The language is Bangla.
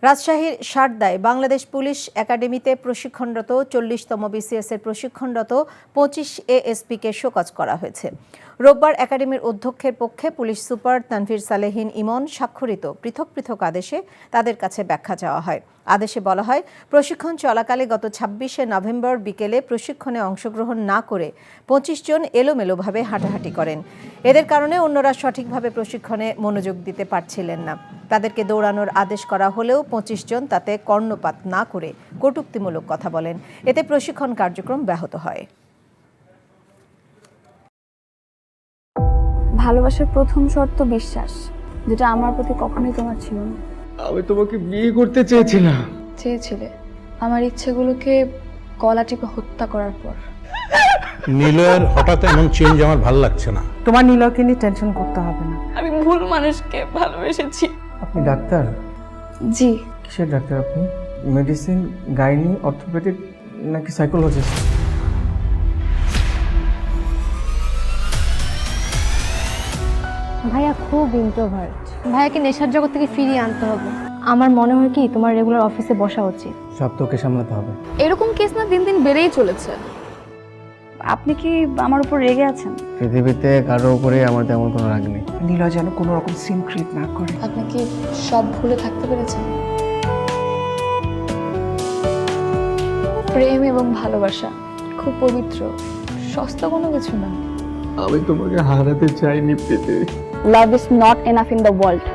রাজশাহীর সারদায় বাংলাদেশ পুলিশ একাডেমিতে প্রশিক্ষণরত 40তম BCS এর প্রশিক্ষণরত 25 ASPকে শোকজ করা হয়েছে। রোববার একাডেমির অধ্যক্ষের পক্ষে পুলিশ সুপার তানভীর সালেহীন ইমন স্বাক্ষরিত পৃথক পৃথক আদেশে তাদের কাছে ব্যাখ্যা চাওয়া হয়। আদেশে বলা হয়, প্রশিক্ষণ চলাকালে গত 26শে নভেম্বর বিকেলে প্রশিক্ষণে অংশগ্রহণ না করে 25 জন এলোমেলোভাবে হাঁটাহাঁটি করেন। এদের কারণে অন্যরা সঠিকভাবে প্রশিক্ষণে মনোযোগ দিতে পারছিলেন না। তাদেরকে দৌড়ানোর আদেশ করা হলেও 25 জন তাতে কর্ণপাত না করে কটূক্তিমূলক কথা বলেন। এতে প্রশিক্ষণ কার্যক্রম ব্যাহত হয়। ভালোবাসার প্রথম শর্ত বিশ্বাস, যেটা আমার প্রতি কখনোই তোমার ছিল না। আমি তোমাকে বিয়ে করতে চেয়েছিলাম। চেয়েছিলে আমার ইচ্ছেগুলোকে গলা টিপে হত্যা করার পর। নিলয়ের হঠাৎ এমন চেঞ্জ আমার ভালো লাগছে না। তোমার নিলয়কে নিয়ে টেনশন করতে হবে না। আমি ভুল মানুষকে ভালোবেসেছি। আপনি ডাক্তার? জি। কিসের ডাক্তার আপনি? মেডিসিন, গাইনি, অর্থোপেডিক নাকি সাইকোলজিস্ট? ভাইয়া খুব ইন্ট্রোভার্ট। ভাইয়াকে নেশার জগৎ থেকে ফিরিয়ে আনতে হবে। আমার মনে হয় কি তোমার রেগুলার অফিসে বসা উচিত। সব তোকে সামলাতে হবে। এরকম কেস না দিন দিন বেড়েই চলেছে। আপনি কি আমার উপর রেগে আছেন? পৃথিবীতে কারো উপরে আমার তেমন কোনো রাগ নেই। নিলয় যেন কোনো রকম সিন ক্রিয়েট না করে। আপনি কি সব ভুলে থাকতে পেরেছেন? প্রেম এবং ভালোবাসা খুব পবিত্র, সস্তা কোনো কিছু না। আমি তোমাকে হারাতে চাইনি পেতে। Love is not enough in the world.